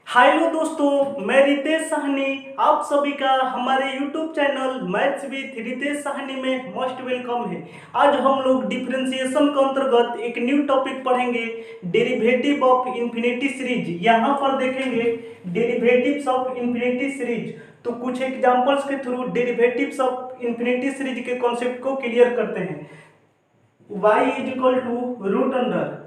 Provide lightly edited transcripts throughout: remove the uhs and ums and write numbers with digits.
Hello दोस्तों, मैं रितेश साहनी आप सभी का हमारे YouTube channel maths with Ritesh Sahni में मोस्ट वेलकम है। आज हम लोग डिफरेंशिएशन के अंतर्गत एक न्यू टॉपिक पढ़ेंगे, डेरिवेटिव ऑफ इंफिनिटी सीरीज। यहाँ पर देखेंगे डेरिवेटिव्स ऑफ इंफिनिटी सीरीज। तो कुछ एग्जांपल्स के through derivatives of infinity series के कॉन्सेप्ट को क्लियर करते हैं। y is equal to root under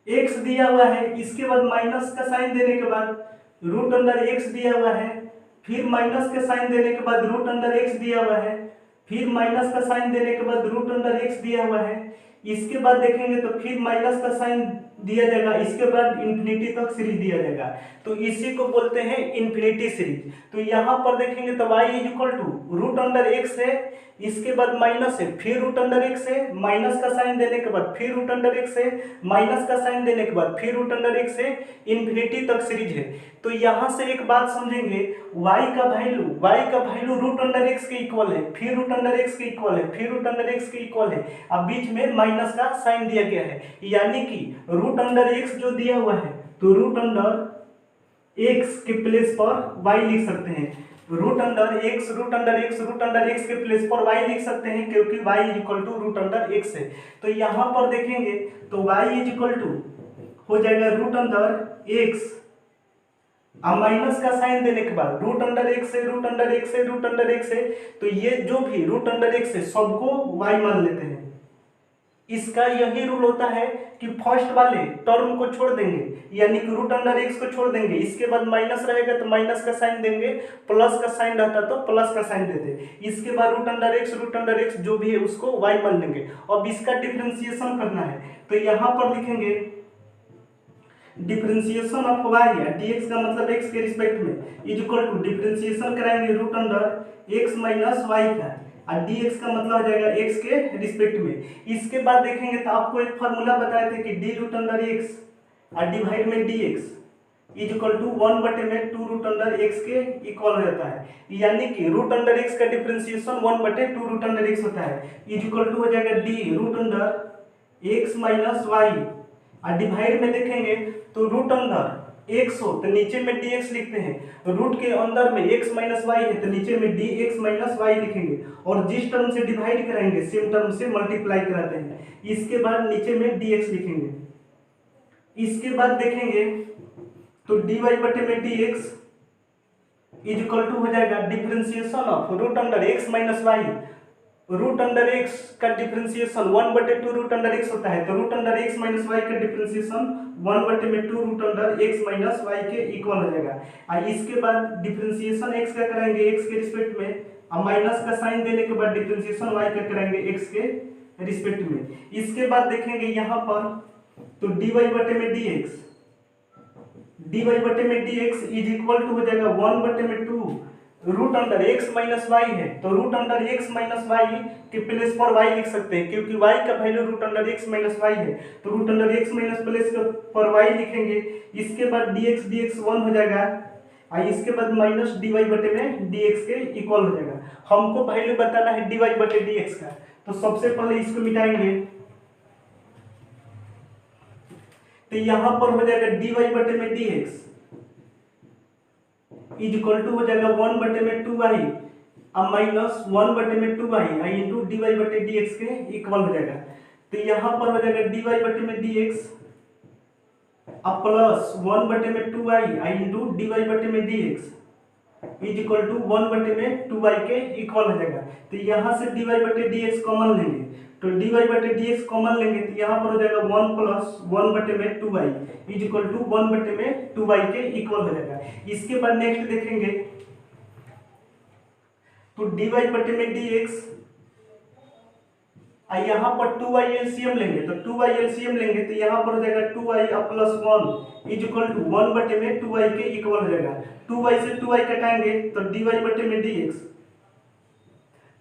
x दिया हुआ है, इसके बाद माइनस का साइन देने के बाद रूट अंडर एक्स दिया हुआ है, फिर माइनस का साइन देने के बाद रूट अंडर एक्स दिया हुआ है, फिर माइनस का साइन देने के बाद रूट अंडर एक्स दिया हुआ है। इसके बाद देखेंगे तो फिर माइनस का साइन दिया जाएगा, इसके बाद इंफिनिटी तक सीरीज दिया जाएगा, तो इसी को बोलते हैं इंफिनिटी सीरीज। तो यहाँ पर देखेंगे तो y is equal to root under x है, इसके बाद माइनस है, फिर रूट अंडर एक्स है, माइनस का साइन देने के बाद फिर रूट अंडर एक्स है, माइनस का साइन देने के बाद फिर रूट अंडर एक्स है, इंफिनिटी तक सीरीज है। तो यहाँ से एक बात समझेंगे, y का वैल्यू रूट अंडर एक्स के इक्वल है, फिर रूट अंडर एक्स के इक्वल है, फिर रूट अंडर एक्स के इक्वल है, अब बीच में माइनस का साइन दिया गया है, यानी कि रूट अंडर एक्स जो दिया हुआ है तो रूट अंडर एक्स के प्लेस पर y लिख सकते हैं। रूट अंडर एक्स के प्लेस पर y लिख सकते हैं, क्योंकि y is equal to root under x है। तो यहाँ पर देखेंगे तो y इज इक्वल टू हो जाएगा रूट अंडर एक्स, अब माइनस का साइन देने के बाद रूट अंडर एक्स है, रूट अंडर एक्स है, रूट अंडर एक्स है, तो ये जो भी रूट अंडर एक्स है सबको y मान लेते हैं। इसका यही रूल होता है कि फर्स्ट वाले टर्म को छोड़ देंगे, यानी कि रूट अंडर एक्स को छोड़ देंगे, इसके बाद माइनस रहेगा तो माइनस का साइन देंगे, प्लस का साइन रहता तो प्लस का साइन देते, इसके बाद रूट अंडर एक्स जो भी है उसको y मान लेंगे। अब इसका डिफरेंशिएशन करना है, तो यहाँ पर लिखेंगे डिफरेंशिएशन ऑफ y या dx का मतलब x के रिस्पेक्ट में इज इक्वल टू डिफरेंशिएशन कराएंगे root under x minus y का, और dx का मतलब हो जाएगा x के रिस्पेक्ट में। इसके बाद देखेंगे तो आपको एक फार्मूला बताए थे कि d रूट अंडर x और डिवाइड में dx is equal to 1/2 root under x के इक्वल रहता है, यानी कि रूट अंडर x का डिफरेंशिएशन 1/2 रूट अंडर x होता है, इज इक्वल टू हो जाएगा d root under x minus y, और डिवाइड में देखेंगे तो रूट अंडर x हो तो नीचे में dx लिखते हैं, रूट के अंदर में x माइनस वाई है तो नीचे में dx माइनस वाई लिखेंगे, और जिस टर्म से डिवाइड कराएंगे सेम टर्म से मल्टीप्लाई कराते हैं, इसके बाद नीचे में dx लिखेंगे। इसके बाद देखेंगे तो dy बटे में dx इज इक्वल टू हो जाएगा differentiation of root under x minus y. Root under x का डिफरेंशिएशन 1/2 रूट अंडर एक्स होता है, तो root under x minus y का differentiation 1/2 root under x minus y के इक्वल हो जाएगा। और इसके बाद डिफरेंशिएशन एक्स का कराएंगे एक्स के रिस्पेक्ट में, और माइनस का साइन देने के बाद डिफरेंशिएशन वाई का कराएंगे एक्स के रिस्पेक्ट में। इसके बाद देखेंगे यहाँ पर तो dy बटे में dx इज इक्वल टू हो जाएगा 1/2 root under x minus y है, तो root under x minus y के प्लेस पर y लिख सकते हैं, क्योंकि y का value root under x minus y है, तो root under x minus place पर y लिखेंगे। इसके बाद dx 1 हो जाएगा, और इसके बाद माइनस dy बटे में dx के इक्वल हो जाएगा। हमको वैल्यू बताना है dy बटे dx का, तो सबसे पहले इसको मिटाएंगे, तो यहाँ पर हो जाएगा dy बटे में dx इज इक्वल टू हो जाएगा 1/2y अब माइनस 1/2y इंटू dy बटे dx के इक्वल हो जाएगा। तो यहाँ पर हो जाएगा dy बटे में dx अब प्लस 1/2y इंटू dy बटे में dx is equal to 1/2y के इक्वल हो जाएगा। तो यहाँ से dy बटे dx कॉमन लेंगे, तो dy बटे dx कॉमन लेंगे तो यहाँ पर हो जाएगा 1 plus 1/2y is equal to 1/2y के इक्वल हो जाएगा। इसके बाद नेक्स्ट देखेंगे तो dy बटे में dx, यहाँ पर 2y एलसीएम लेंगे, तो 2y एलसीएम लेंगे तो यहाँ पर हो जाएगा 2y plus 1 is equal to 1/2y के इक्वल हो जाएगा। 2y से 2y कटाएंगे तो dy बटे में dx,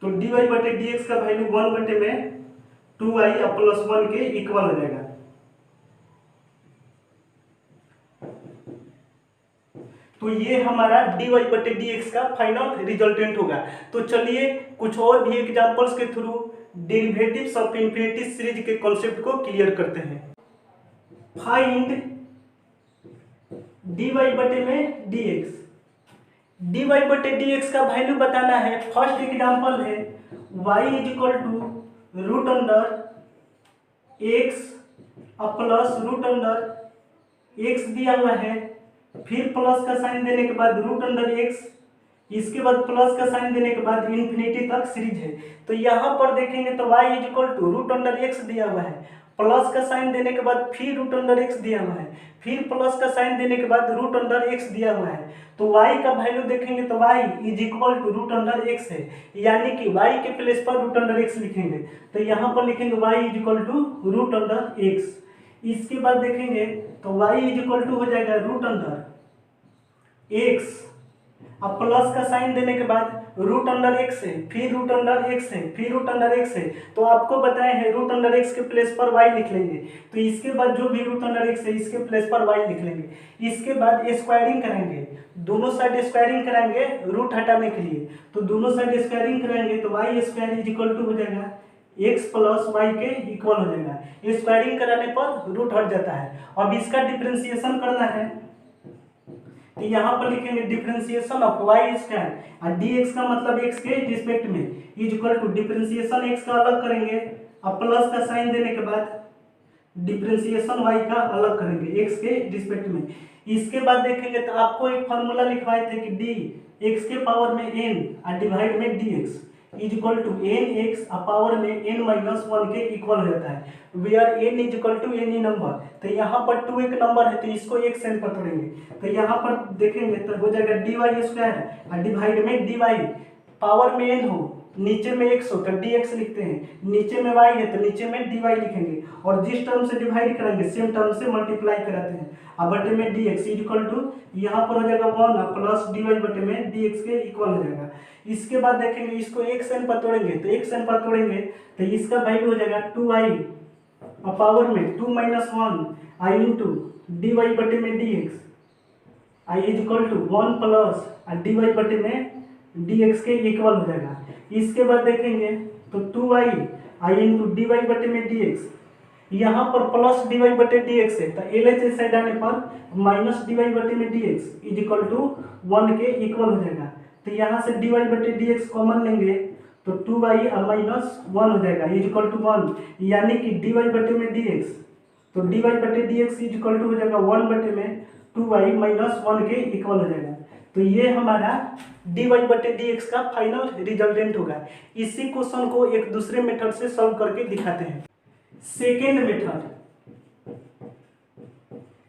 तो dy बटे dx का वैल्यू 1/2y प्लस 1 के इक्वल हो जाएगा। तो ये हमारा dy बटे dx का फाइनल रिजल्टेंट होगा। तो चलिए कुछ और भी एग्जांपल्स के through derivatives of infinity series के कॉन्सेप्ट को क्लियर करते हैं। फाइंड डी वाई बटे में डी एक्स। डी वाई बटे डी एक्स का वैल्यू बताना है। फर्स्ट एग्जाम्पल है y is equal to root under x plus root under x दिया हुआ है, फिर प्लस का साइन देने के बाद रूट अंडर एक्स, इसके बाद प्लस का साइन देने के बाद इन्फिनिटी तक सीरीज है। तो यहाँ पर देखेंगे तो y is equal to root under x दिया हुआ है, प्लस का साइन देने के बाद फिर रूट अंडर एक्स दिया हुआ है, फिर प्लस का साइन देने के बाद रूट अंडर एक्स दिया हुआ है। तो y का वैल्यू देखेंगे तो y is equal to root under x है, यानी कि y के प्लेस पर रूट अंडर एक्स लिखेंगे। तो यहाँ पर लिखेंगे y is equal to root under x. इसके बाद देखेंगे तो y इज इक्वल टू हो जाएगा रूट अंडर एक्स, अब प्लस का साइन देने के बाद रूट अंडर एक्स है, फिर रूट अंडर एक्स है, फिर रूट अंडर एक्स है। तो आपको बताए हैं रूट अंडर एक्स के प्लेस पर y लिख लेंगे। तो इसके बाद जो भी रूट अंडर एक्स है इसके प्लेस पर y लिख लेंगे। इसके बाद स्क्वायरिंग करेंगे, दोनों साइड स्क्वायरिंग कराएंगे रूट हटाने के लिए। तो दोनों साइड स्क्वायरिंग कराएंगे तो y square is equal to हो जाएगा एक्स प्लस वाई के इक्वल हो जाएगा। स्क्वायरिंग कराने पर रूट हट जाता है। अब इसका डिफरेंशिएशन करना है तो यहाँ पर लिखेंगे डिफरेंशिएशन ऑफ वाई स्क्वायर और डी एक्स का मतलब एक्स के रिस्पेक्ट में is equal to differentiation x का अलग करेंगे और प्लस का साइन देने के बाद डिफरेंशिएशन वाई का अलग करेंगे एक्स के रिस्पेक्ट में। इसके बाद देखेंगे तो आपको एक फॉर्मूला लिखवाए थे कि डी एक्स के पावर में एन और डिवाइड में d x is equal to n x power में एन माइनस वन के इक्वल हो जाता है, where n is equal to any number. तो यहाँ पर टू एक नंबर है तो इसको एक सेंड पर तोड़ेंगे। तो यहाँ पर देखेंगे तो हो जाएगा डी वाई स्क्वायर और डिवाइड में डी वाई, पावर में एन हो नीचे में एक्स हो तो डी एक्स लिखते हैं, नीचे में वाई है तो नीचे में डी वाई लिखेंगे और जिस टर्म से डिवाइड करेंगे सेम टर्म से मल्टीप्लाई कराते हैं। अब बटे में d x is equal to यहाँ पर हो जाएगा वन प्लस डी वाई बटे में डी एक्स के इक्वल हो जाएगा। इसके बाद देखेंगे इसको एक सेन पर तोड़ेंगे तो एक सेन पर तोड़ेंगे तो इसका वैल्यू हो जाएगा टू आई पावर में two minus one i into d y बटे में d x i is equal to one plus d y बटे में डी एक्स के इक्वल हो जाएगा। इसके बाद देखेंगे तो two i into d y बटे में डी एक्स, यहाँ पर प्लस डी वाई बटे डी एक्स है तो एल एच साइड आने पर माइनस डी वाई बटे में d x is equal to one के इक्वल हो जाएगा। तो यहाँ से डी वाई बटे डी एक्स कॉमन लेंगे तो टू वाई माइनस वन हो जाएगा इज इक्वल टू वन, यानी कि डी वाई बटे में डी एक्स, तो डी वाई बटे d x is equal to हो जाएगा वन बटे में टू वाई माइनस वन के इक्वल हो जाएगा। तो ये हमारा डी वाई बटे डी एक्स का फाइनल रिजल्टेंट होगा। इसी क्वेश्चन को एक दूसरे मेथड से सॉल्व करके दिखाते हैं। सेकेंड मेथड,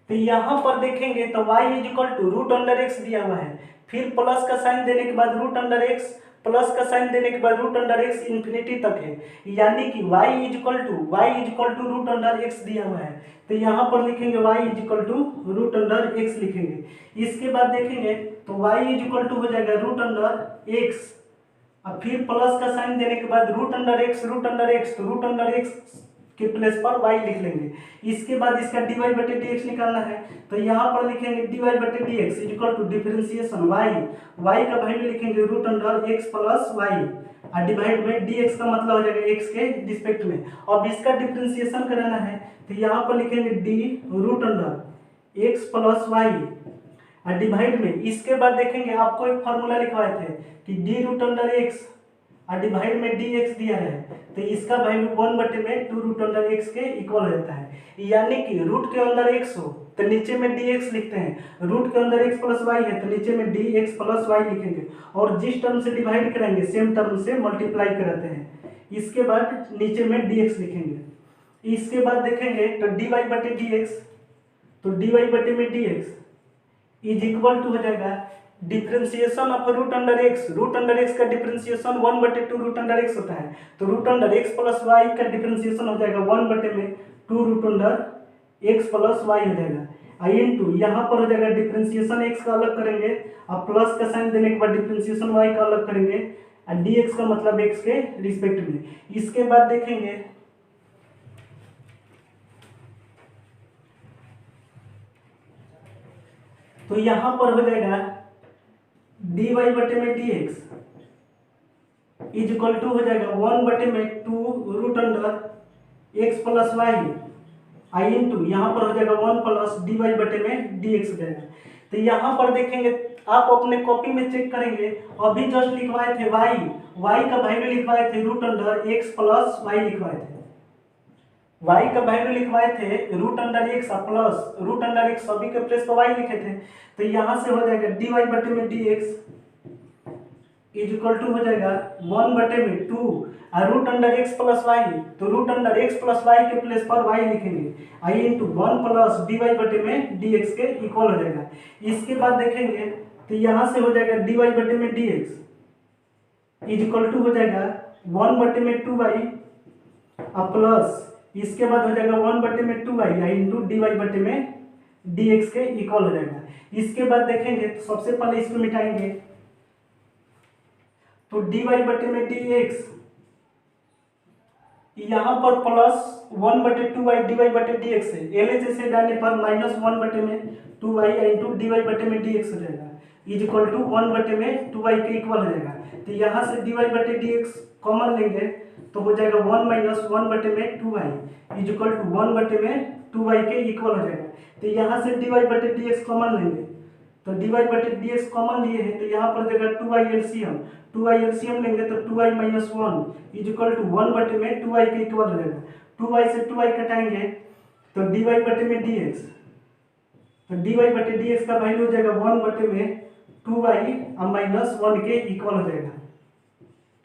तो यहाँ पर देखेंगे तो y is equal to root under x दिया हुआ है, फिर प्लस का साइन देने के बाद रूट अंडर एक्स, प्लस का साइन देने के बाद रूट अंडर एक्स इन्फिनिटी तक है, यानी कि y is equal to root under x दिया हुआ है। तो यहाँ पर लिखेंगे y is equal to root under x लिखेंगे। इसके बाद देखेंगे तो y इज इक्वल टू हो जाएगा रूट अंडर एक्स और फिर प्लस का साइन देने के बाद रूट अंडर एक्स तो रूट अंडर एक्स के प्लेस पर y लिख लेंगे। इसके बाद इसका dy बटे dx निकालना है तो यहाँ पर लिखेंगे dy बटे dx is equal to differentiation y का वैल्यू लिखेंगे root under x plus y और डिवाइड में dx का मतलब हो जाएगा x के रिस्पेक्ट में। अब इसका डिफरेंशिएशन कराना है तो यहाँ पर लिखेंगे d root under x plus y और डिवाइड में, इसके बाद देखेंगे आपको एक फार्मूला लिखवाए थे कि d रूट अंडर x और डिवाइड में डी एक्स दिया है तो इसका वैल्यू वन बटे में टू रूट अंडर एक्स के इक्वल हो जाता है, यानी कि रूट के अंदर एक्स हो तो नीचे में डी एक्स लिखते हैं, रूट के अंदर एक्स प्लस वाई है तो नीचे में डी एक्स प्लस वाई लिखेंगे और जिस टर्म से डिवाइड करेंगे सेम टर्म से मल्टीप्लाई कराते हैं। इसके बाद नीचे में डी एक्स लिखेंगे। इसके बाद देखेंगे तो डी वाई बटे डी एक्स, तो डी वाई बटे में d x is equal to हो जाएगा differentiation of root under x का डिफरेंशिएशन वन बटे टू रूट अंडर एक्स होता है, तो root under x plus y का डिफरेंशिएशन हो जाएगा वन बटे में two root under x plus y हो जाएगा। आई इंटू यहाँ पर हो जाएगा डिफरेंशिएशन एक्स का अलग करेंगे और प्लस का साइन देने के बाद डिफरेंशिएशन वाई का अलग करेंगे और डी एक्स का मतलब एक्स के रिस्पेक्ट में। इसके बाद देखेंगे तो यहाँ पर हो जाएगा डी वाई बटे में d x is equal to हो जाएगा वन बटे में two root under x plus y आई इंटू यहाँ पर हो जाएगा 1 प्लस डी वाई बटे में डी एक्स हो जाएगा। तो यहाँ पर देखेंगे, आप अपने कॉपी में चेक करेंगे, अभी जस्ट लिखवाए थे वाई का वैल्यू लिखवाए थे root under x plus y लिखवाए थे, वाई का वैल्यू लिखवाए थे root under x plus root under x, सभी के प्लेस पर वाई लिखे थे। तो यहाँ से हो जाएगा डी वाई बटे में d x is equal to हो जाएगा 1 बटे में 2 और root under x plus y, तो root under x plus y के प्लेस पर वाई लिखेंगे, आई इंटू 1 प्लस डी वाई बटे में डी एक्स के इक्वल हो जाएगा। इसके बाद देखेंगे तो यहाँ से हो जाएगा डी वाई बटे में d x is equal to हो जाएगा 1 बटे में 2y प्लस इसके बाद हो जाएगा 1 बटे में 2y आई इंटू डी वाई बटे में डी एक्स के इक्वल हो जाएगा। इसके बाद देखेंगे तो सबसे पहले इसको मिटाएंगे, तो डी वाई बटे में डी एक्स यहाँ पर प्लस 1 बटे 2y डी वाई बटे डी एक्स है, एल से डालने पर माइनस 1 बटे में 2y इंटू डी वाई बटे में डी एक्स हो जाएगा इज इक्वल टू 1 बटे में 2y के इक्वल हो जाएगा। तो यहाँ से डी वाई बटे डी एक्स कॉमन लेंगे तो हो जाएगा 1 माइनस 1 बटे में 2y इज इक्वल टू 1 बटे में 2y के इक्वल हो जाएगा। तो यहाँ से डी वाई बटे डी एक्स कॉमन लेंगे, तो डी वाई बटे डी एक्स कॉमन लिए हैं, तो यहाँ पर देगा 2y एलसीएम लेंगे तो 2y minus 1 is equal to 1 बटे में 2y के इक्वल हो जाएगा। 2y से 2y कटाएंगे तो डी वाई बटे में डी एक्स, तो डी वाई बटे डी एक्स का वैल्यू हो जाएगा 1 बटे में 2y माइनस 1 के इक्वल हो जाएगा।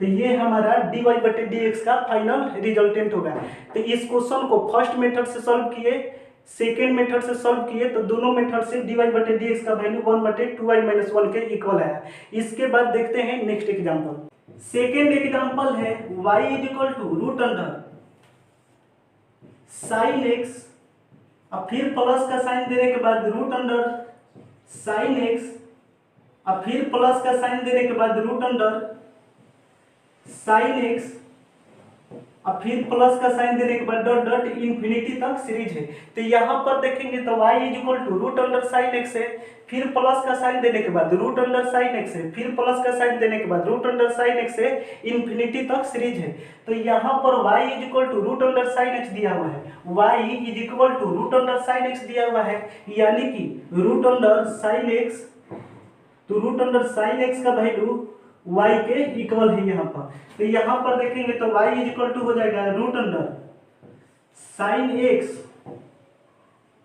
तो ये हमारा डी वाई बटे डी एक्स का फाइनल रिजल्टेंट होगा। तो इस क्वेश्चन को फर्स्ट मेथड से सॉल्व किए, सेकेंड मेथड से सॉल्व किए, तो दोनों मेथड से डी वाई बटे डी एक्स का वैल्यू 1 बटे 2y माइनस 1 के इक्वल आया। इसके बाद देखते हैं नेक्स्ट एग्जांपल। सेकेंड एग्जांपल है y is equal to root under sine x और फिर प्लस का साइन देने के बाद रूट अंडर साइन एक्स और फिर प्लस का साइन देने के बाद रूट अंडर साइन एक्स और फिर प्लस का साइन देने के बाद डॉट डॉट इन्फिनिटी तक सीरीज है। तो यहाँ पर देखेंगे तो y is equal to root under sine x है, फिर प्लस का साइन देने के बाद रूट अंडर साइन एक्स है, फिर प्लस का साइन देने के बाद रूट अंडर साइन एक्स है, इन्फिनिटी तक सीरीज है। तो यहाँ पर y is equal to root under sine x दिया हुआ है, y is equal to root under sine x दिया हुआ है, यानी कि रूट अंडर साइन एक्स, तो रूट अंडर साइन एक्स का वैल्यू y के इक्वल है यहाँ पर। तो यहाँ पर देखेंगे तो y इज इक्वल टू हो जाएगा रूट अंडर साइन एक्स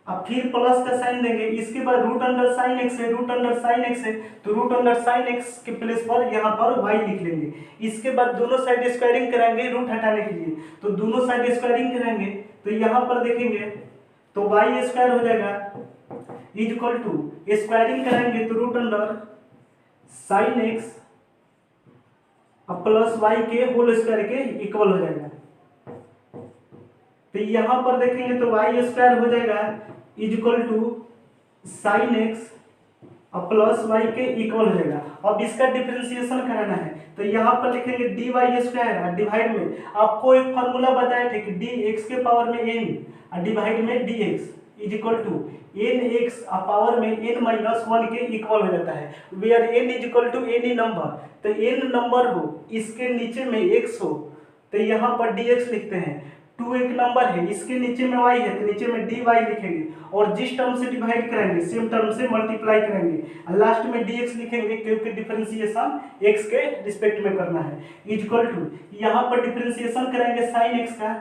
अब फिर प्लस का साइन देंगे, इसके बाद रूट अंडर साइन एक्स है, रूट अंडर साइन एक्स है, तो रूट अंडर साइन एक्स के प्लेस पर यहाँ पर y लिख लेंगे। इसके बाद दोनों साइड स्क्वायरिंग कराएंगे रूट हटाने के लिए, तो दोनों साइड स्क्वायरिंग कराएंगे तो यहाँ पर देखेंगे तो y स्क्वायर हो जाएगा इज इक्वल टू स्क्वायरिंग कराएंगे तो रूट अंडर साइन एक्स अब प्लस वाई के होल स्क्वायर के इक्वल हो जाएगा। तो यहाँ पर देखेंगे तो वाई स्क्वायर हो जाएगा is equal to sine x अब प्लस वाई के इक्वल हो जाएगा। अब इसका डिफरेंशिएशन कराना है तो यहाँ पर लिखेंगे डी वाई स्क्वायर और डिवाइड में आपको एक फार्मूला बताए थे कि डी एक्स के पावर में एन और डिवाइड में d x is equal to n x power में एन माइनस 1 के इक्वल हो जाता है, where n is equal to any number. तो एन नंबर हो इसके नीचे में एक्स हो तो यहाँ पर डी एक्स लिखते हैं, 2 एक नंबर है इसके नीचे में y है तो नीचे में डी वाई लिखेंगे और जिस टर्म से डिवाइड करेंगे सेम टर्म से मल्टीप्लाई करेंगे और लास्ट में डी एक्स लिखेंगे क्योंकि डिफरेंशिएशन x के रिस्पेक्ट में करना है इज इक्वल टू यहाँ पर डिफरेंशिएशन करेंगे साइन एक्स का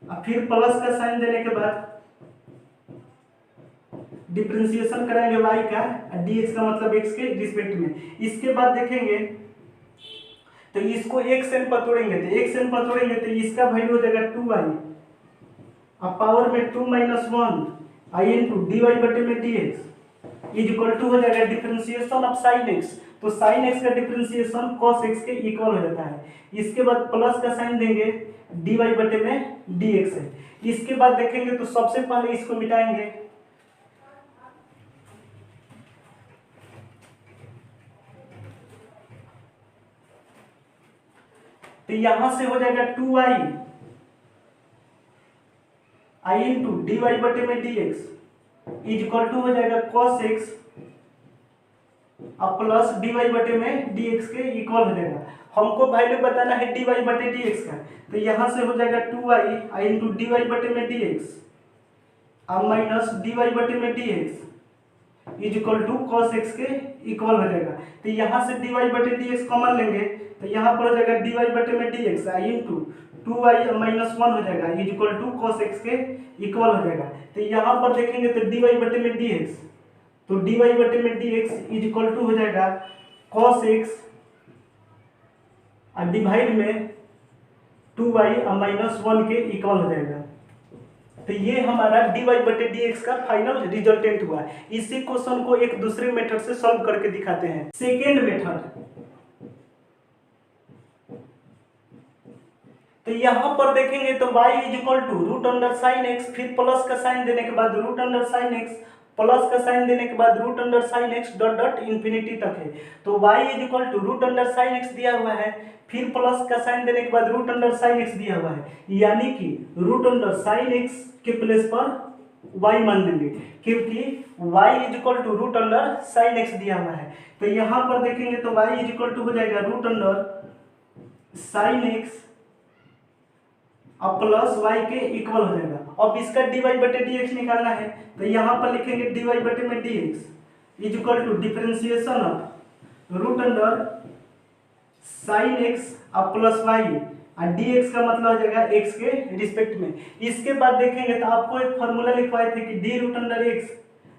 और फिर प्लस का साइन देने के बाद डिफरेंशिएशन करेंगे y का और dx का मतलब x के रिस्पेक्ट में। इसके बाद देखेंगे तो इसको x n पर तोड़ेंगे तो x n पर तोड़ेंगे तो इसका वैल्यू हो जाएगा 2y और पावर में 2 माइनस 1 आई इंटू डी वाई बटे में dx इज इक्वल टू हो जाएगा डिफरेंशिएशन ऑफ साइन x, तो साइन x का डिफरेंशिएशन cos x के इक्वल हो जाता है। इसके बाद प्लस का साइन देंगे dy बटे में dx है। इसके बाद देखेंगे तो सबसे पहले इसको मिटाएंगे तो यहां से हो जाएगा 2y आई इंटू डी वाई बटे में d x is equal to हो जाएगा cos x अब प्लस डी वाई बटे में डी एक्स के इक्वल हो जाएगा। हमको वैल्यू बताना है dy बटे dx का, तो यहां से हो जाएगा 2y आई इंटू डी वाई बटे में dx अब माइनस डी वाई बटे में d x is equal to cos x के इक्वल हो जाएगा। तो यहाँ से डी वाई बटे डी एक्स कॉमन लेंगे तो यहाँ पर हो जाएगा डी वाई बटे में डी एक्स आई into two y minus one हो जाएगा is equal to cos x के इक्वल हो जाएगा। तो यहाँ पर देखेंगे तो डी वाई बटे में डी एक्स, तो डी वाई बटे में d x is equal to हो जाएगा कॉस एक्स और डिवाइड में टू वाई माइनस वन के इक्वल हो जाएगा। तो ये हमारा dy बटे dx का फाइनल रिजल्टेंट हुआ। इसी क्वेश्चन को एक दूसरे मेथड से सॉल्व करके दिखाते हैं। सेकेंड मेथड, तो यहाँ पर देखेंगे तो y is equal to root under sine x, फिर प्लस का साइन देने के बाद root under sine x, plus का साइन देने के बाद root under sine x dot dot infinity तक है। तो y is equal to root under sine x दिया हुआ है, फिर प्लस का साइन देने के बाद रूट अंडर साइन एक्स दिया हुआ है, यानी कि रूट अंडर साइन एक्स के प्लेस पर y मान लेंगे क्योंकि y is equal to root under sine x दिया हुआ है। तो यहाँ पर देखेंगे तो y इज इक्वल टू हो जाएगा रूट अंडर साइन एक्स अब प्लस y के इक्वल हो जाएगा। अब इसका dy बटे dx निकालना है तो यहाँ पर लिखेंगे dy बटे में dx is equal to differentiation of root under sine x अब प्लस वाई और dx का मतलब हो जाएगा x के रिस्पेक्ट में। इसके बाद देखेंगे तो आपको एक फॉर्मूला लिखवाए थे कि d रूट अंडर x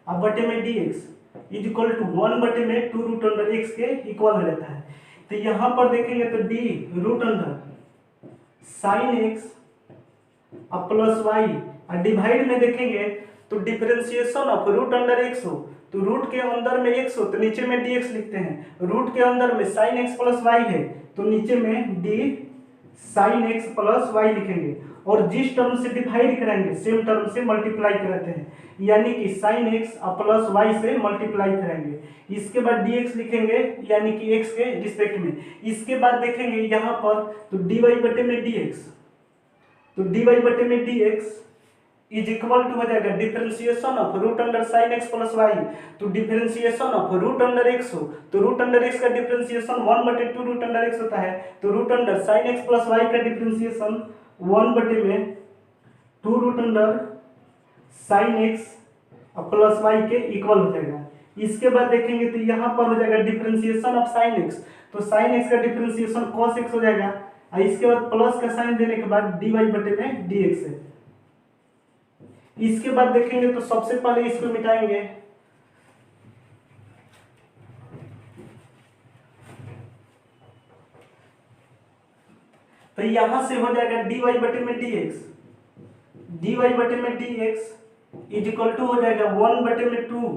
अब बटे में dx इज इक्वल टू 1 बटे में 2 रूट अंडर x के इक्वल हो जाता है। तो यहाँ पर देखेंगे तो d root under sine x अब प्लस वाई और डिवाइड में देखेंगे तो differentiation of root under x हो तो रूट के अंदर में x हो तो नीचे में dx लिखते हैं, रूट के अंदर में साइन एक्स प्लस वाई है तो नीचे में d sine x plus y लिखेंगे और जिस टर्म से डिवाइड कराएंगे सेम टर्म से मल्टीप्लाई कराते हैं, यानी कि साइन एक्स प्लस वाई से मल्टीप्लाई कराएंगे। इसके बाद dx लिखेंगे यानी कि x के रिस्पेक्ट में। इसके बाद देखेंगे यहाँ पर तो dy बटे में dx, तो dy बटे में dx इज इक्वल टू हो जाएगा differentiation of root under sine x plus y, तो differentiation of root under x हो तो रूट अंडर एक्स का डिफरेंशिएशन 1 बटे 2 रूट अंडर एक्स होता है, तो root under sine x plus y का डिफरेंशिएशन 1 बटे में 2 root under sine x plus y के इक्वल हो जाएगा। इसके बाद देखेंगे तो यहाँ पर हो जाएगा डिफरेंशिएशन ऑफ साइन एक्स, तो साइन एक्स का डिफरेंशिएशन कॉस एक्स हो जाएगा और इसके बाद प्लस का साइन देने के बाद dy बटे में dx है। इसके बाद देखेंगे तो सबसे पहले इसको मिटाएंगे तो यहां से हो जाएगा dy बटे में dx, dy बटे में dx इज इक्वल टू हो जाएगा 1 बटे में 2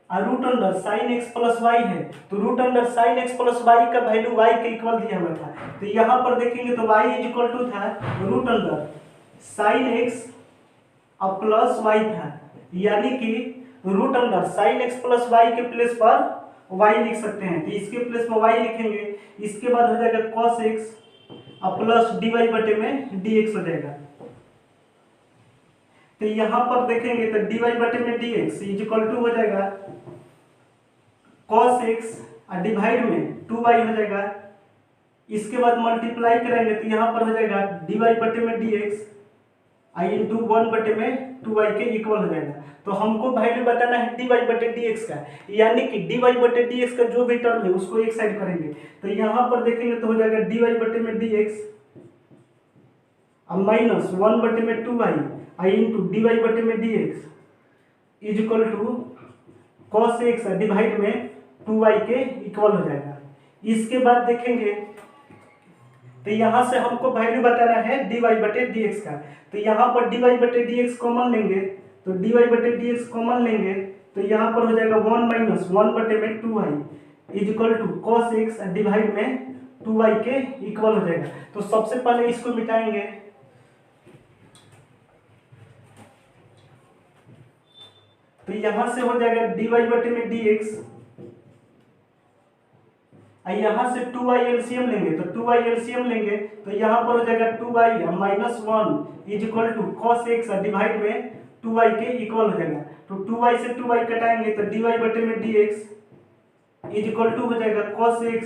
और root under sine x plus y है तो root under sine x plus y का वैल्यू y के इक्वल दिया हुआ था, तो यहाँ पर देखेंगे तो y इज इक्वल टू था रूट अंडर साइन एक्स अब प्लस वाई था, यानी कि root under sine x plus y के प्लेस पर y लिख सकते हैं, तो इसके प्लेस में y लिखेंगे। इसके बाद हो जाएगा cos x अब प्लस dy बटे में dx हो जाएगा। तो यहाँ पर देखेंगे तो dy बटे में dx इज इक्वल टू हो जाएगा cos x और डिवाइड में 2y हो जाएगा। इसके बाद मल्टीप्लाई करेंगे तो यहाँ पर हो जाएगा dy बटे में dx आई इंटू 1 बटे में 2y के इक्वल हो जाएगा। तो हमको वैल्यू बताना है dy बटे dx का, यानी कि dy बटे dx का जो भी टर्म है उसको एक साइड करेंगे। तो यहाँ पर देखेंगे तो हो जाएगा dy बटे में dx अब माइनस 1 बटे में 2y आई इंटू dy बटे में dx is equal to cos x divide में 2y के इक्वल हो जाएगा। इसके बाद देखेंगे तो यहाँ से हमको वैल्यू बताना है dy बटे dx का, तो यहाँ पर dy बटे dx कॉमन लेंगे तो dy बटे dx कॉमन लेंगे तो यहाँ पर हो जाएगा 1 माइनस 1 बटे में 2y is equal to cos x divide में 2y के इक्वल हो जाएगा। तो सबसे पहले इसको मिटाएंगे तो यहाँ से हो जाएगा dy बटे में dx यहाँ से 2y एलसीएम लेंगे तो 2y एलसीएम लेंगे तो यहाँ पर हो जाएगा 2y minus 1 is equal to cos x divide में 2y के इक्वल हो जाएगा। तो 2y से 2y कटाएंगे तो dy बटे में dx इज इक्वल टू हो जाएगा cos x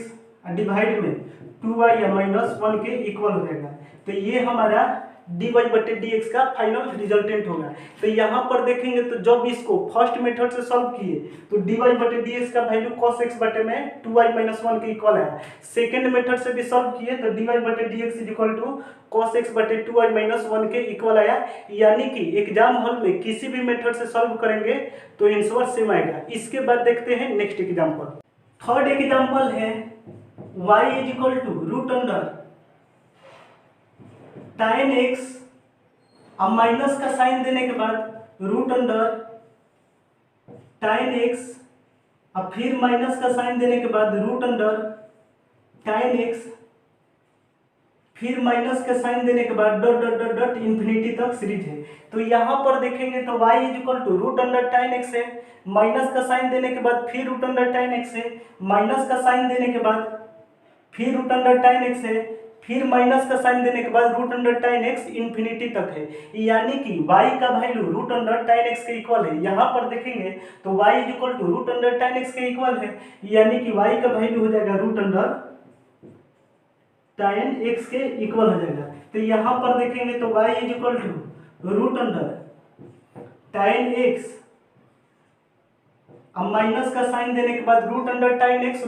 डिवाइड में 2y माइनस 1 के इक्वल हो जाएगा। तो ये हमारा dy बटे dx का फाइनल रिजल्टेंट होगा। तो यहाँ पर देखेंगे तो जब इसको फर्स्ट मेथड से सॉल्व किए तो dy बटे dx का वैल्यू cos x बटे में 2y माइनस 1 के इक्वल है। सेकेंड मेथड से भी सॉल्व किए तो dy बटे dx is equal to cos x बटे 2y माइनस 1 के इक्वल आया। यानी कि एग्जाम हॉल में किसी भी मेथड से सॉल्व करेंगे तो आंसर सेम आएगा। इसके बाद देखते हैं नेक्स्ट एग्जांपल। थर्ड एग्जांपल है y is equal to root under tan x, अब माइनस का साइन देने के बाद रूट अंडर tan x, अब फिर माइनस का साइन देने के बाद रूट अंडर tan x, फिर माइनस का साइन देने के बाद dot dot dot dot infinity तक सीरीज है। तो यहाँ पर देखेंगे तो y is equal to root under tan x है, माइनस का साइन देने के बाद फिर रूट अंडर tan x है, माइनस का साइन देने के बाद फिर रूट अंडर tan x है, फिर माइनस का साइन देने के बाद root under tan x infinity तक है। यानी कि y का value root under tan x के इक्वल है। यहाँ पर देखेंगे तो y is equal to root under tan x के इक्वल है, यानी कि y का वैल्यू हो जाएगा रूट अंडर tan x के इक्वल हो जाएगा। तो यहाँ पर देखेंगे तो y is equal to root under tan x, अब माइनस का साइन देने के बाद रूट अंडर tan x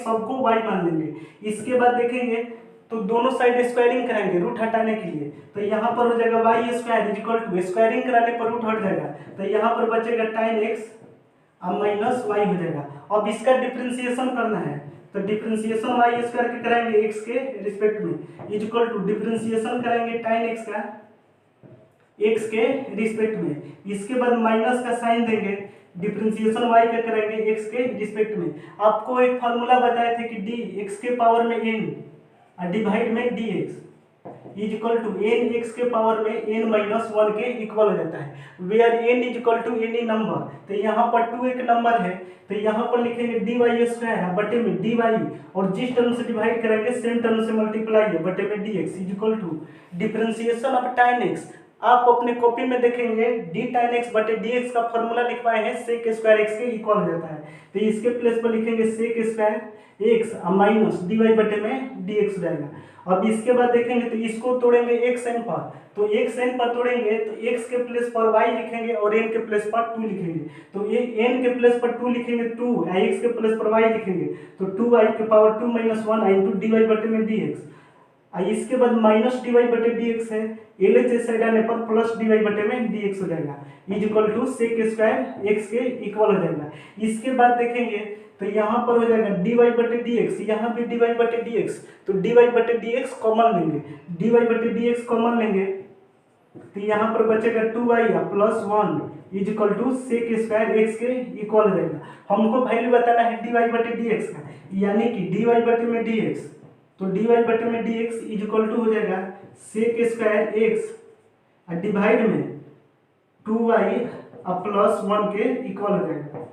सबको y मान लेंगे। इसके बाद देखेंगे तो दोनों साइड स्क्वायरिंग कराएंगे रूट हटाने के लिए। तो यहाँ पर हो जाएगा y square is equal to squaring कराने पर रूट हट जाएगा, तो यहाँ पर बचेगा tan x अब माइनस वाई हो जाएगा। अब इसका डिफरेंशिएशन करना है तो डिफरेंशिएशन वाई स्क्वायर के कराएंगे x के रिस्पेक्ट में इज इक्वल टू डिफरेंशिएशन कराएंगे tan x का x के रिस्पेक्ट में। इसके बाद माइनस का साइन देंगे, डिफरेंशिएशन y का करेंगे x के रिस्पेक्ट में। आपको एक फार्मूला बताए थे कि d x के पावर में n डिवाइड में dx is equal to n x के पावर में n माइनस 1 के इक्वल हो जाता है, where n is equal to any number. तो यहाँ पर 2 एक नंबर है तो यहाँ पर लिखेंगे dy स्क्वायर बटे में dy, और जिस टर्म से डिवाइड करेंगे सेम टर्म से मल्टीप्लाई है बटे में dx is equal to differentiation of tan x। आप अपने कॉपी में देखेंगे d tan x बटे dx का फॉर्मूला लिखवाए हैं sec स्क्वायर x के इक्वल हो जाता है। तो इसके प्लेस पर लिखेंगे sec square x minus dy बटे में dx हो जाएगा। अब इसके बाद देखेंगे तो इसको तोड़ेंगे x n पर, तो x n पर तोड़ेंगे तो x के प्लेस पर y लिखेंगे और n के प्लेस पर 2 लिखेंगे। तो ये n के प्लेस पर 2 लिखेंगे 2, x के प्लेस पर y लिखेंगे तो 2y के पावर 2 माइनस 1 इंटू dy बटे में dx। इसके बाद माइनस dy बटे dx है, LHS साइड आने पर प्लस dy बटे में dx हो जाएगा is equal to sec square x के इक्वल हो जाएगा। इसके बाद देखेंगे तो यहाँ पर हो जाएगा dy बटे dx, यहाँ भी dy बटे dx, तो dy बटे dx कॉमन लेंगे, dy बटे dx कॉमन लेंगे तो यहाँ पर बचेगा 2y plus 1 is equal to sec square x के इक्वल हो जाएगा। हमको वैल्यू बताना है dy बटे dx का, यानी कि dy बटे में dx, तो dy बटे में dx इज इक्वल टू हो जाएगा sec स्क्वायर x डिवाइड में 2y प्लस 1 के इक्वल हो जाएगा।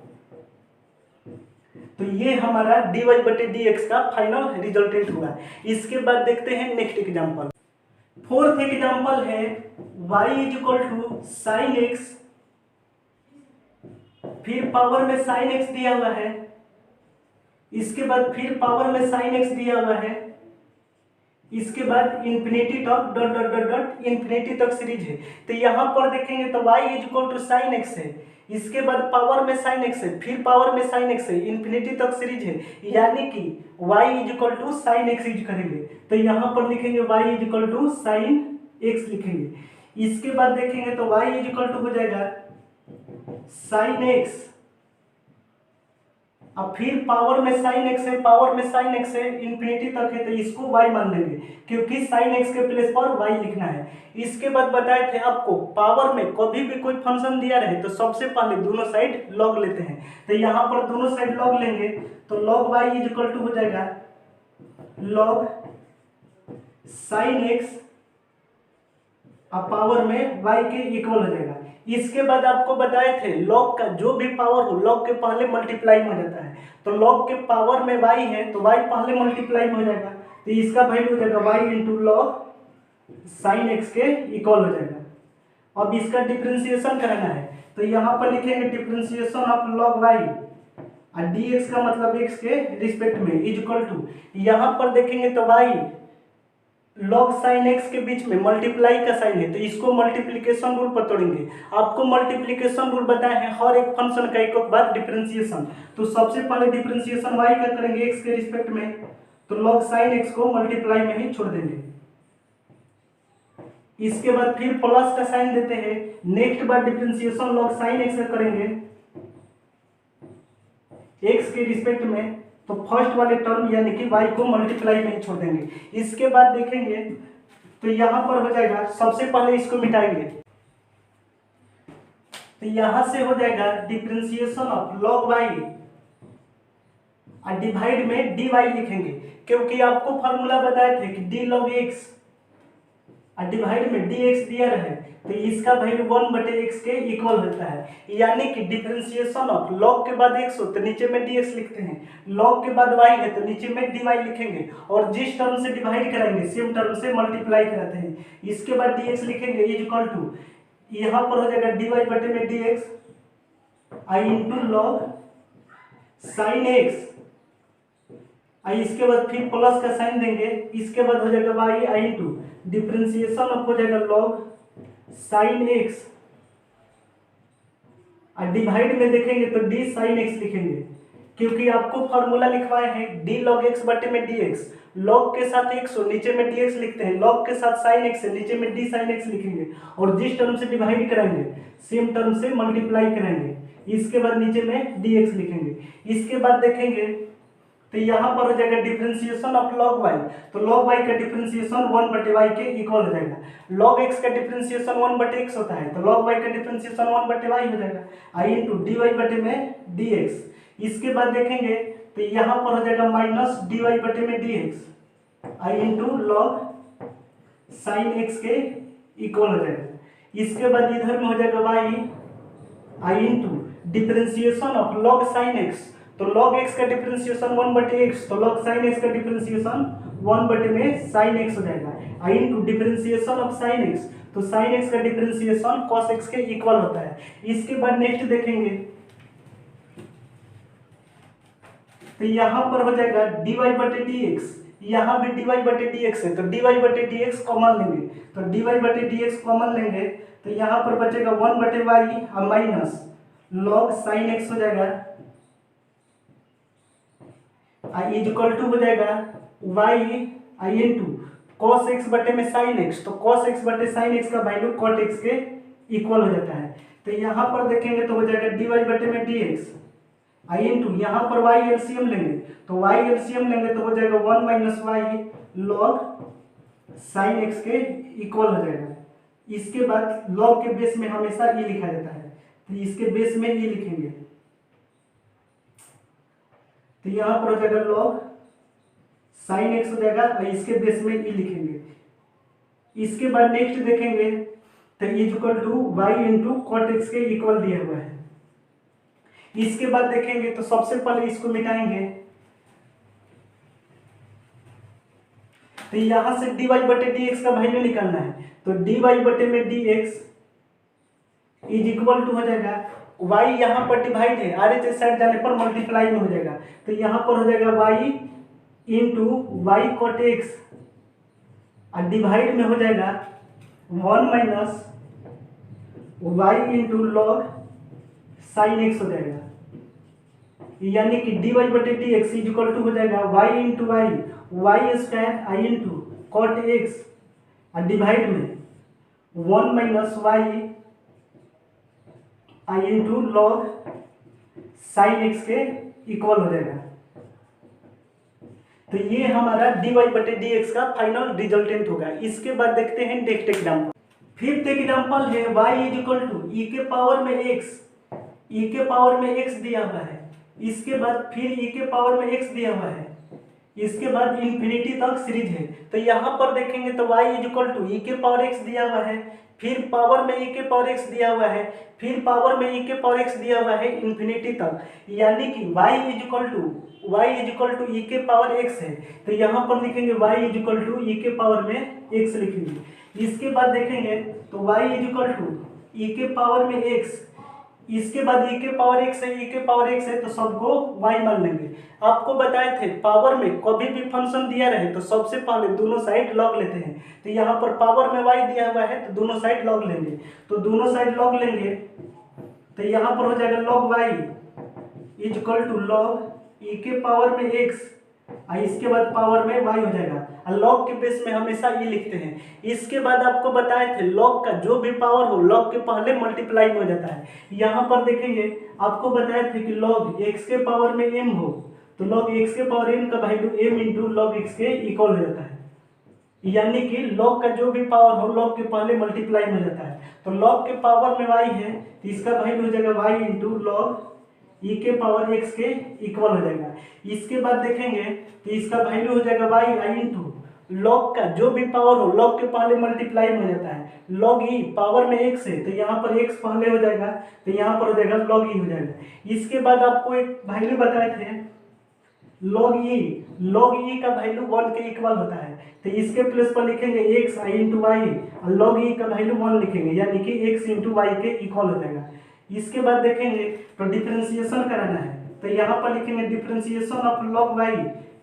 तो ये हमारा dy बटे dx का फाइनल रिजल्टेंट हुआ। इसके बाद देखते हैं नेक्स्ट एग्जांपल। फोर्थ एग्जांपल है y is equal to sine x, फिर पावर में साइन x दिया हुआ है, इसके बाद फिर पावर में साइन x दिया हुआ है, इसके बाद इन्फिनिटी तक dot dot dot dot infinity तक सीरीज है। तो यहाँ पर देखेंगे तो y is equal to sine x है, इसके बाद पावर में साइन x है, फिर पावर में साइन x है, इन्फिनिटी तक सीरीज है, यानी कि y is equal to sine x use करेंगे। तो यहाँ पर लिखेंगे y is equal to sine x लिखेंगे। इसके बाद देखेंगे तो y इज इक्वल टू हो जाएगा साइन x, अब फिर पावर में साइन x है, पावर में साइन x है, इन्फिनिटी तक है तो इसको y मान लेंगे क्योंकि साइन x के प्लेस पर y लिखना है। इसके बाद बताए थे आपको पावर में कभी भी कोई फंक्शन दिया रहे तो सबसे पहले दोनों साइड लॉग लेते हैं। तो यहाँ पर दोनों साइड लॉग लेंगे तो log y is equal to हो जाएगा लॉग साइन x अब पावर में y के इक्वल हो जाएगा। इसके बाद आपको बताए थे लॉग का जो भी पावर हो लॉग के पहले मल्टीप्लाई में हो जाता है, तो लॉग के पावर में y है तो y पहले मल्टीप्लाई में हो जाएगा, तो इसका वैल्यू हो जाएगा y into log sine x के इक्वल हो जाएगा। अब इसका डिफरेंशिएशन करना है तो यहाँ पर लिखेंगे डिफरेंशिएशन ऑफ लॉग y और dx का मतलब x के रिस्पेक्ट में इज इक्वल टू, यहाँ पर देखेंगे तो y लॉग साइन एक्स के बीच में मल्टीप्लाई का साइन है, तो इसको मल्टीप्लिकेशन रूल पर तोड़ेंगे। आपको मल्टीप्लिकेशन रूल बताए हैं हर एक फंक्शन का एक बार डिफरेंशिएशन। तो सबसे पहले डिफरेंशिएशन वाई का करेंगे एक्स के रिस्पेक्ट में, तो लॉग साइन एक्स को मल्टीप्लाई में ही छोड़ देंगे। इसके बाद फिर प्लस का साइन देते हैं, नेक्स्ट बार डिफरेंशिएशन लॉग साइन एक्स का करेंगे एक्स के रिस्पेक्ट में, तो फर्स्ट वाले टर्म यानी कि y को मल्टीप्लाई में ही छोड़ देंगे। इसके बाद देखेंगे तो यहां पर हो जाएगा, सबसे पहले इसको मिटाएंगे, तो यहां से हो जाएगा डिफरेंशिएशन ऑफ log y और डिवाइड में dy लिखेंगे, क्योंकि आपको फॉर्मूला बताए थे कि d log x और डिवाइड में dx दिया रहे, तो इसका वैल्यू 1/x के इक्वल होता है। यानी कि डिफरेंशिएशन ऑफ log के बाद x हो तो नीचे में dx लिखते हैं, log के बाद y है तो नीचे में dy लिखेंगे, और जिस टर्म से डिवाइड कराएंगे सेम टर्म से मल्टीप्लाई कराते हैं। इसके बाद dx लिखेंगे इज इक्वल टू, यहाँ पर हो जाएगा dy में dx आई इंटू लॉग साइन एक्स, इसके बाद फिर प्लस का साइन देंगे, इसके बाद हो जाएगा y आई इंटू डिफरेंशिएशन ऑफ हो जाएगा log साइन एक्स, और डिवाइड में देखेंगे तो d साइन एक्स लिखेंगे, क्योंकि आपको फॉर्मूला लिखवाए हैं d log x बटे में dx, log के साथ x हो नीचे में dx लिखते हैं, log के साथ sin x है नीचे में d sin x लिखेंगे, और जिस टर्म से डिवाइड कराएंगे सेम टर्म से मल्टीप्लाई कराएंगे, इसके बाद नीचे में dx लिखेंगे। इसके बाद देखेंगे तो यहाँ पर हो जाएगा डिफरेंशिएशन ऑफ log y, तो log y का डिफरेंशिएशन 1/y के इक्वल हो जाएगा। log x का डिफरेंशिएशन 1/x होता है, तो log y का डिफरेंशिएशन 1/y हो जाएगा आई इंटू dy बटे में dx। इसके बाद देखेंगे तो यहाँ पर हो जाएगा माइनस dy बटे में dx आई इंटू लॉग साइन x के इक्वल हो जाएगा। इसके बाद इधर में हो जाएगा y आई into differentiation of log sine x, तो log x का डिफरेंशिएशन 1/x, तो log sin x का डिफरेंशिएशन 1 में sin x हो जाएगा आई into differentiation of sin x, तो sin x का डिफरेंशिएशन cos x के इक्वल होता है। इसके बाद नेक्स्ट देखेंगे तो यहाँ पर हो जाएगा dy बटे dx, यहाँ भी dy बटे dx है, तो dy बटे dx कॉमन लेंगे, तो dy बटे dx कॉमन लेंगे, तो यहाँ पर बचेगा 1/y और माइनस log sin x हो जाएगा इज इक्वल टू हो जाएगा y आई इंटू cos x बटे में sin x, तो cos x बटे sin x का वैल्यू cot x के इक्वल हो जाता है। तो यहाँ पर देखेंगे तो हो जाएगा dy बटे में dx आई इंटू यहाँ पर y एलसीएम लेंगे, तो y एलसीएम लेंगे तो हो जाएगा 1 minus y log sin x के इक्वल हो जाएगा। इसके बाद log के बेस में हमेशा e लिखा जाता है, तो इसके बेस में e लिखेंगे, तो यहाँ पर हो जाएगा log sin x हो जाएगा और इसके बेस में e लिखेंगे। इसके बाद नेक्स्ट देखेंगे तो is equal to y into cot x के इक्वल दिया हुआ है। इसके बाद देखेंगे तो सबसे पहले इसको मिटाएंगे, तो यहां से dy बटे dx का वैल्यू निकालना है, तो dy बटे में dx इज इक्वल टू हो जाएगा y यहाँ पर डिवाइड है, आर एच साइड जाने पर मल्टीप्लाई में हो जाएगा, तो यहाँ पर हो जाएगा y into y cot x और डिवाइड में हो जाएगा 1 minus y into log sine x हो जाएगा, यानी कि dy बटे d x is equal to हो जाएगा y into y, y square आई इंटू कॉट एक्स और डिवाइड में 1 माइनस वाई आई इंटू लॉग साइन एक्स के इक्वल हो जाएगा। तो ये हमारा dy बटे dx का फाइनल रिजल्टेंट होगा। इसके बाद देखते हैं नेक्स्ट एग्जाम्पल। फिफ्थ एग्जाम्पल है y इज इक्वल टू ई के पावर में x, ई के पावर में x दिया हुआ है, इसके बाद फिर ई के पावर में x दिया हुआ है, इसके बाद इंफिनिटी तक सीरीज है। तो यहाँ पर देखेंगे तो y इज इक्वल टू ई के पावर x दिया हुआ है, फिर पावर में ई के पावर x दिया हुआ है, फिर पावर में ई के पावर x दिया हुआ है इंफिनिटी तक, यानी कि y इज इक्वल टू ई के पावर x है। तो यहाँ पर लिखेंगे y इज इक्वल टू ई के पावर में x लिखेंगे। इसके बाद देखेंगे तो y इज इक्वल टू ई के पावर में x, इसके बाद e के पावर x है, e के पावर x है तो सबको y मान लेंगे। आपको बताए थे पावर में कभी भी फंक्शन दिया रहे तो सबसे पहले दोनों साइड लॉग लेते हैं। तो यहाँ पर पावर में y दिया हुआ है तो दोनों साइड लॉग लेंगे। तो दोनों साइड लॉग लेंगे तो यहाँ पर हो जाएगा log y is equal to log e के पावर में x और इसके बाद पावर में y हो जाएगा। और log के बेस में हमेशा e लिखते हैं। इसके बाद आपको बताए थे log का जो भी पावर हो log के पहले मल्टीप्लाई हो जाता है। यहाँ पर देखेंगे आपको बताए थे कि log x के पावर में m हो तो log x के पावर m का value m into log x के इक्वल हो जाता है। यानी कि log का जो भी पावर हो log के पहले मल्टीप्लाई हो जाता है। तो log के पावर में y है तो इसका वैल्यू हो जाएगा y इंटू लॉग e के पावर x के इक्वल हो जाएगा। इसके बाद देखेंगे तो इसका वैल्यू हो जाएगा y i इंटू log का जो भी पावर हो log के पहले मल्टीप्लाई हो जाता है। log e पावर में x है तो यहाँ पर x पहले हो जाएगा तो यहाँ पर हो जाएगा log e हो जाएगा। इसके बाद आपको एक वैल्यू बताए थे log e का वैल्यू 1 के इक्वल होता है तो इसके प्लेस पर लिखेंगे x i इंटू वाई और log e का वैल्यू 1 लिखेंगे यानी कि x इंटू वाई के इक्वल हो जाएगा। इसके बाद देखेंगे तो डिफरेंशिएशन कराना है तो यहाँ पर लिखेंगे डिफरेंशिएशन ऑफ log y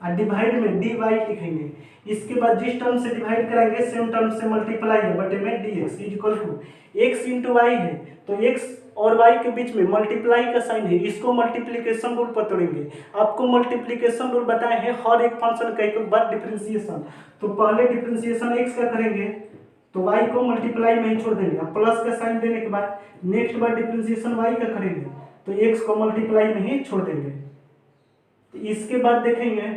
और डिवाइड में dy लिखेंगे। इसके बाद जिस टर्म से डिवाइड कराएंगे सेम टर्म से मल्टीप्लाई है बटे में dx is equal to x into y है तो x और y के बीच में मल्टीप्लाई का साइन है, इसको मल्टीप्लिकेशन रूल पर तोड़ेंगे। आपको मल्टीप्लिकेशन रूल बताए हैं हर एक फंक्शन का एक बार डिफरेंशिएशन। तो पहले डिफरेंशिएशन x का करेंगे तो y को मल्टीप्लाई में ही छोड़ देंगे। अब प्लस का साइन देने के बाद नेक्स्ट बार डिफरेंशिएशन y का करेंगे तो x को मल्टीप्लाई में ही छोड़ देंगे। तो इसके बाद देखेंगे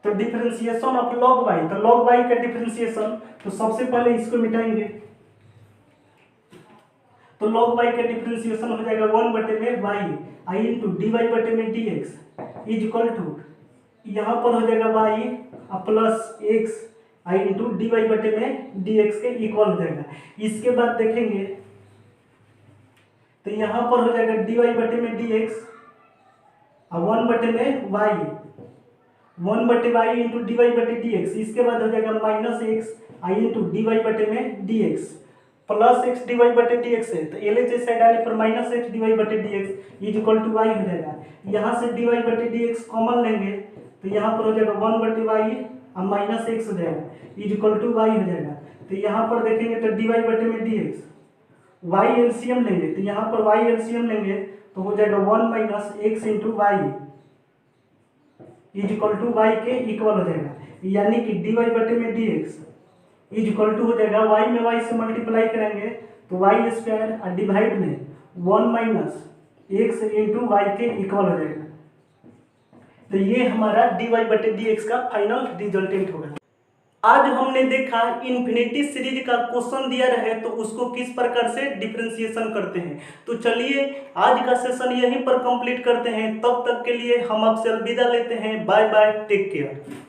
तो डिफरेंशिएशन ऑफ log y तो log y का डिफरेंशिएशन तो सबसे पहले इसको मिटाएंगे तो log y का डिफरेंशिएशन हो जाएगा 1 बटे में y i into d y बटे में dx इज इक्वल टू यहाँ पर हो जाएगा y plus x i into d y बटे में dx के इक्वल हो जाएगा। इसके बाद देखेंगे तो यहाँ पर हो जाएगा dy बटे में dx और 1 बटे में y 1 बटे y इंटू डी वाई बटे dx। इसके बाद हो जाएगा minus x i into d y बटे में dx plus x d y बटे dx है तो LHS साइड आने पर माइनस x डी वाई बटे dx is equal to y हो जाएगा। यहाँ से डी वाई बटे dx कॉमन लेंगे तो यहाँ पर हो जाएगा 1 बटे y और माइनस x हो जाएगा इज इक्वल टू y हो जाएगा। तो यहाँ पर देखेंगे तो डी वाई बटे में dx y एलसीएम लेंगे तो यहाँ पर y एलसीएम लेंगे तो हो जाएगा 1 minus x into y is equal to y के इक्वल हो जाएगा। यानी कि डी वाई बटे में dx इज इक्वल टू हो जाएगा y में y से मल्टीप्लाई करेंगे तो y स्क्वायर और डिवाइड में 1 माइनस x इंटू वाई के इक्वल हो जाएगा। तो ये हमारा dy बटे dx का फाइनल रिजल्टेंट होगा। आज हमने देखा इन्फिनिटी सीरीज का क्वेश्चन दिया रहे तो उसको किस प्रकार से डिफरेंशिएशन करते हैं। तो चलिए आज का सेशन यहीं पर कंप्लीट करते हैं। तब तक के लिए हम आपसे अलविदा लेते हैं। Bye bye, take care.